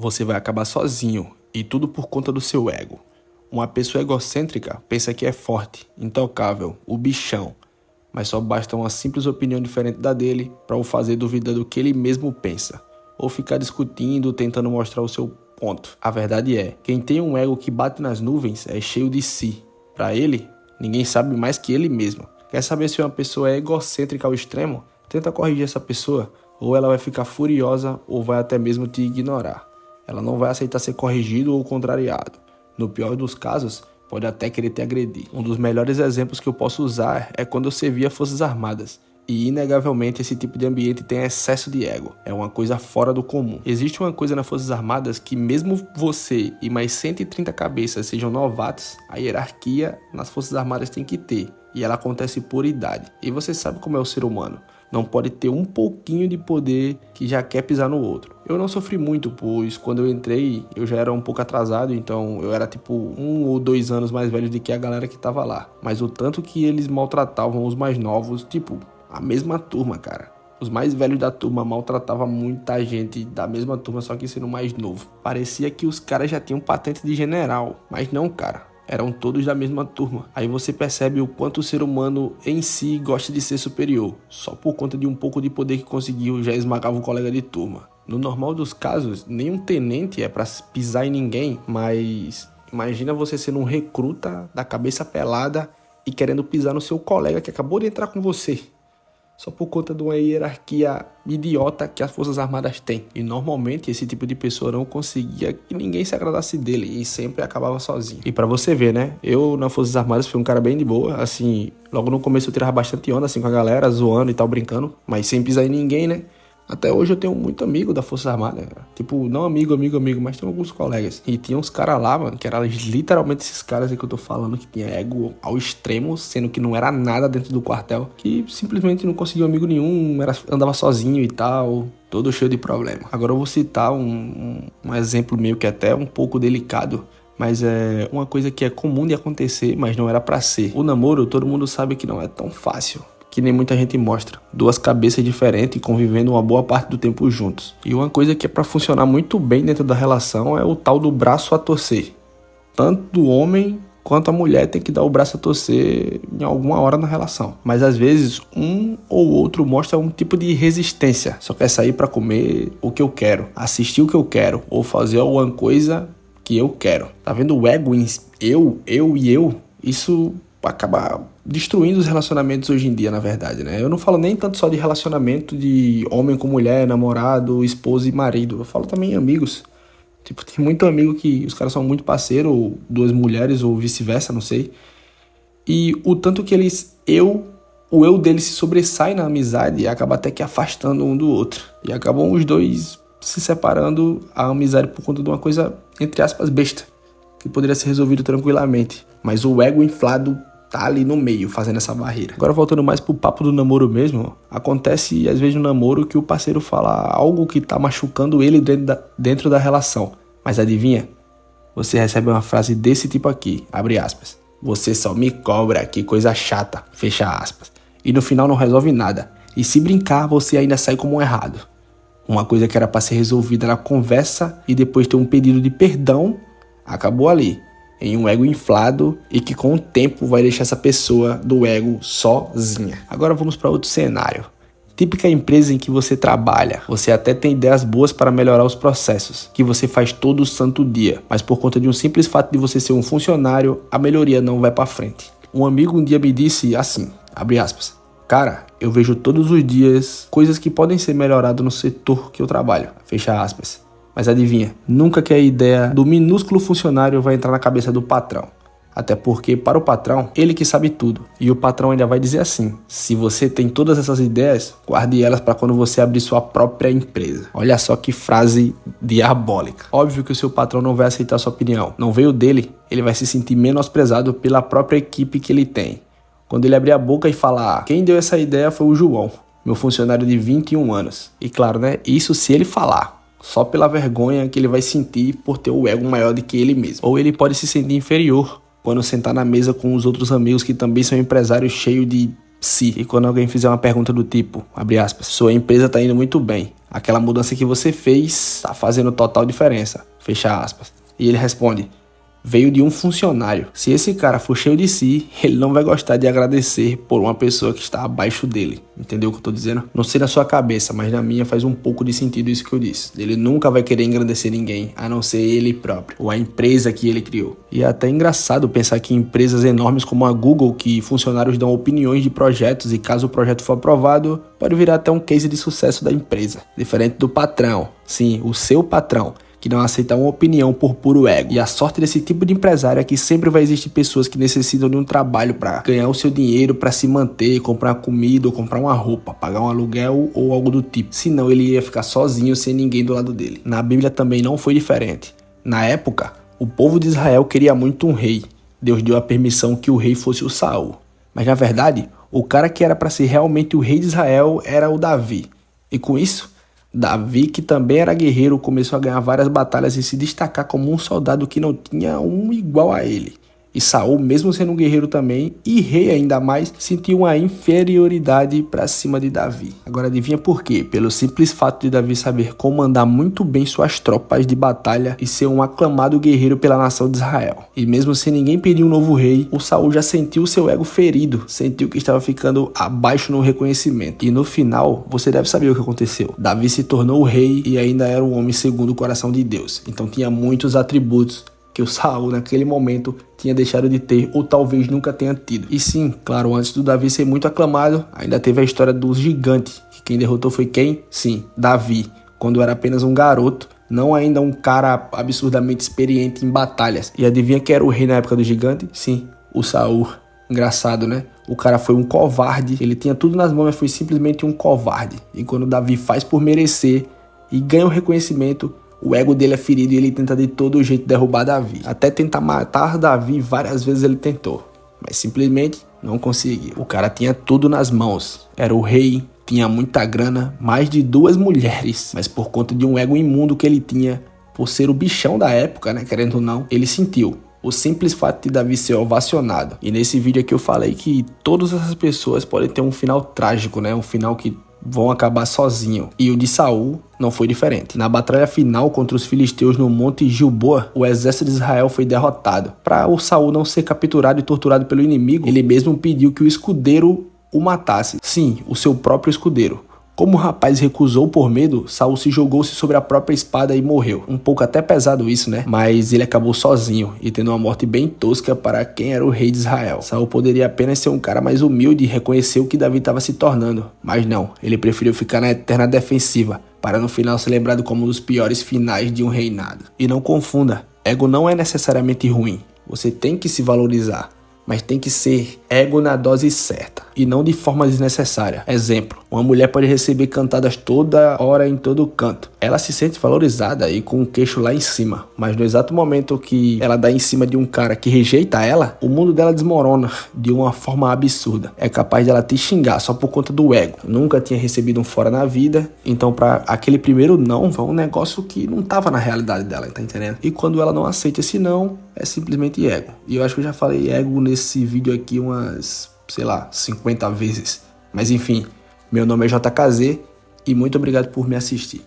você vai acabar sozinho, e tudo por conta do seu ego. Uma pessoa egocêntrica pensa que é forte, intocável, o bichão, mas só basta uma simples opinião diferente da dele para o fazer duvidar do que ele mesmo pensa, ou ficar discutindo, tentando mostrar o seu ponto. A verdade é, quem tem um ego que bate nas nuvens é cheio de si. Para ele, ninguém sabe mais que ele mesmo. Quer saber se uma pessoa é egocêntrica ao extremo? Tenta corrigir essa pessoa, ou ela vai ficar furiosa ou vai até mesmo te ignorar. Ela não vai aceitar ser corrigido ou contrariado. No pior dos casos, pode até querer te agredir. Um dos melhores exemplos que eu posso usar é quando eu servia Forças Armadas. E inegavelmente esse tipo de ambiente tem excesso de ego. É uma coisa fora do comum. Existe uma coisa nas Forças Armadas que mesmo você e mais 130 cabeças sejam novatos, a hierarquia nas Forças Armadas tem que ter. E ela acontece por idade. E você sabe como é o ser humano. Não pode ter um pouquinho de poder que já quer pisar no outro. Eu não sofri muito, pois quando eu entrei, eu já era um pouco atrasado, então eu era tipo 1 ou 2 anos mais velho do que a galera que tava lá. Mas o tanto que eles maltratavam os mais novos, tipo, a mesma turma, cara. Os mais velhos da turma maltratavam muita gente da mesma turma, só que sendo mais novo. Parecia que os caras já tinham patente de general, mas não, cara. Eram todos da mesma turma. Aí você percebe o quanto o ser humano em si gosta de ser superior. Só por conta de um pouco de poder que conseguiu, já esmagava o colega de turma. No normal dos casos, nenhum tenente é pra pisar em ninguém, mas imagina você sendo um recruta da cabeça pelada e querendo pisar no seu colega que acabou de entrar com você. Só por conta de uma hierarquia idiota que as Forças Armadas têm. E normalmente esse tipo de pessoa não conseguia que ninguém se agradasse dele e sempre acabava sozinho. E pra você ver, né? Eu nas Forças Armadas fui um cara bem de boa, assim, logo no começo eu tirava bastante onda assim com a galera, zoando e tal, brincando, mas sem pisar em ninguém, né? Até hoje eu tenho muito amigo da Força Armada. Tipo, não amigo, mas tem alguns colegas. E tinha uns caras lá, mano, que eram literalmente esses caras aí que eu tô falando, que tinha ego ao extremo, sendo que não era nada dentro do quartel, que simplesmente não conseguiu amigo nenhum, andava sozinho e tal, todo cheio de problema. Agora eu vou citar um exemplo meio que até um pouco delicado, mas é uma coisa que é comum de acontecer, mas não era pra ser. O namoro, todo mundo sabe que não é tão fácil, que nem muita gente mostra. Duas cabeças diferentes convivendo uma boa parte do tempo juntos. E uma coisa que é pra funcionar muito bem dentro da relação é o tal do braço a torcer. Tanto o homem quanto a mulher tem que dar o braço a torcer em alguma hora na relação. Mas às vezes um ou outro mostra um tipo de resistência. Só quer sair pra comer o que eu quero, assistir o que eu quero, ou fazer alguma coisa que eu quero. Tá vendo o ego em eu? Isso acaba destruindo os relacionamentos hoje em dia, na verdade, né? Eu não falo nem tanto só de relacionamento de homem com mulher, namorado, esposa e marido. Eu falo também em amigos. Tipo, tem muito amigo que os caras são muito parceiros, ou duas mulheres, ou vice-versa, não sei. E o tanto que o eu deles se sobressai na amizade e acaba até que afastando um do outro. E acabam os dois se separando, a amizade por conta de uma coisa, entre aspas, besta, que poderia ser resolvido tranquilamente. Mas o ego inflado tá ali no meio, fazendo essa barreira. Agora voltando mais pro papo do namoro mesmo, acontece às vezes no namoro que o parceiro fala algo que tá machucando ele dentro da relação. Mas adivinha? Você recebe uma frase desse tipo aqui, abre aspas. Você só me cobra, que coisa chata, fecha aspas. E no final não resolve nada. E se brincar, você ainda sai como um errado. Uma coisa que era pra ser resolvida na conversa e depois ter um pedido de perdão, acabou ali, em um ego inflado e que com o tempo vai deixar essa pessoa do ego sozinha. Agora vamos para outro cenário. Típica empresa em que você trabalha, você até tem ideias boas para melhorar os processos, que você faz todo santo dia, mas por conta de um simples fato de você ser um funcionário, a melhoria não vai para frente. Um amigo um dia me disse assim, abre aspas, cara, eu vejo todos os dias coisas que podem ser melhoradas no setor que eu trabalho, fecha aspas. Mas adivinha, nunca que a ideia do minúsculo funcionário vai entrar na cabeça do patrão. Até porque, para o patrão, ele que sabe tudo. E o patrão ainda vai dizer assim, se você tem todas essas ideias, guarde elas para quando você abrir sua própria empresa. Olha só que frase diabólica. Óbvio que o seu patrão não vai aceitar sua opinião. Não veio dele, ele vai se sentir menosprezado pela própria equipe que ele tem. Quando ele abrir a boca e falar, quem deu essa ideia foi o João, meu funcionário de 21 anos. E claro, né, isso se ele falar. Só pela vergonha que ele vai sentir por ter o ego maior do que ele mesmo. Ou ele pode se sentir inferior quando sentar na mesa com os outros amigos que também são empresários cheios de si. E quando alguém fizer uma pergunta do tipo, abre aspas, sua empresa tá indo muito bem, aquela mudança que você fez tá fazendo total diferença, fecha aspas. E ele responde, veio de um funcionário. Se esse cara for cheio de si, ele não vai gostar de agradecer por uma pessoa que está abaixo dele. Entendeu o que eu tô dizendo? Não sei na sua cabeça, mas na minha faz um pouco de sentido isso que eu disse. Ele nunca vai querer engrandecer ninguém, a não ser ele próprio, ou a empresa que ele criou. E é até engraçado pensar que empresas enormes como a Google, que funcionários dão opiniões de projetos e caso o projeto for aprovado, pode virar até um case de sucesso da empresa. Diferente do patrão. Sim, o seu patrão, que não aceita uma opinião por puro ego. E a sorte desse tipo de empresário é que sempre vai existir pessoas que necessitam de um trabalho para ganhar o seu dinheiro, para se manter, comprar comida ou comprar uma roupa, pagar um aluguel ou algo do tipo. Senão ele ia ficar sozinho, sem ninguém do lado dele. Na Bíblia também não foi diferente. Na época, o povo de Israel queria muito um rei. Deus deu a permissão que o rei fosse o Saul. Mas na verdade, o cara que era para ser realmente o rei de Israel era o Davi. E com isso, Davi, que também era guerreiro, começou a ganhar várias batalhas e se destacar como um soldado que não tinha um igual a ele. E Saul, mesmo sendo um guerreiro também, e rei ainda mais, sentiu uma inferioridade para cima de Davi. Agora adivinha por quê? Pelo simples fato de Davi saber comandar muito bem suas tropas de batalha e ser um aclamado guerreiro pela nação de Israel. E mesmo sem ninguém pedir um novo rei, o Saul já sentiu seu ego ferido, sentiu que estava ficando abaixo no reconhecimento. E no final, você deve saber o que aconteceu. Davi se tornou o rei e ainda era um homem segundo o coração de Deus. Então tinha muitos atributos que o Saul naquele momento tinha deixado de ter ou talvez nunca tenha tido. E sim, claro, antes do Davi ser muito aclamado, ainda teve a história dos gigantes, que quem derrotou foi quem? Sim, Davi, quando era apenas um garoto, não ainda um cara absurdamente experiente em batalhas. E adivinha quem era o rei na época do gigante? Sim, o Saul. Engraçado, né? O cara foi um covarde, ele tinha tudo nas mãos, mas foi simplesmente um covarde. E quando Davi faz por merecer e ganha o reconhecimento, o ego dele é ferido e ele tenta de todo jeito derrubar Davi. Até tentar matar Davi várias vezes ele tentou, mas simplesmente não conseguiu. O cara tinha tudo nas mãos. Era o rei, tinha muita grana, mais de 2 mulheres. Mas por conta de um ego imundo que ele tinha, por ser o bichão da época, né, querendo ou não, ele sentiu o simples fato de Davi ser ovacionado. E nesse vídeo aqui eu falei que todas essas pessoas podem ter um final trágico, né? Um final que vão acabar sozinho. E o de Saul não foi diferente. Na batalha final contra os filisteus no Monte Gilboa, o exército de Israel foi derrotado. Para o Saul não ser capturado e torturado pelo inimigo, ele mesmo pediu que o escudeiro o matasse. Sim, o seu próprio escudeiro. Como o rapaz recusou por medo, Saul se jogou-se sobre a própria espada e morreu. Um pouco até pesado isso, né? Mas ele acabou sozinho e tendo uma morte bem tosca para quem era o rei de Israel. Saul poderia apenas ser um cara mais humilde e reconhecer o que Davi estava se tornando. Mas não, ele preferiu ficar na eterna defensiva, para no final ser lembrado como um dos piores finais de um reinado. E não confunda, ego não é necessariamente ruim. Você tem que se valorizar, mas tem que ser ego na dose certa e não de forma desnecessária. Exemplo, uma mulher pode receber cantadas toda hora em todo canto. Ela se sente valorizada e com o queixo lá em cima, mas no exato momento que ela dá em cima de um cara que rejeita ela, o mundo dela desmorona de uma forma absurda. É capaz dela te xingar só por conta do ego. Nunca tinha recebido um fora na vida, então para aquele primeiro não, foi um negócio que não tava na realidade dela, tá entendendo? E quando ela não aceita esse não, é simplesmente ego. E eu acho que eu já falei ego nesse vídeo aqui umas, 50 vezes. Mas enfim, meu nome é JKZ e muito obrigado por me assistir.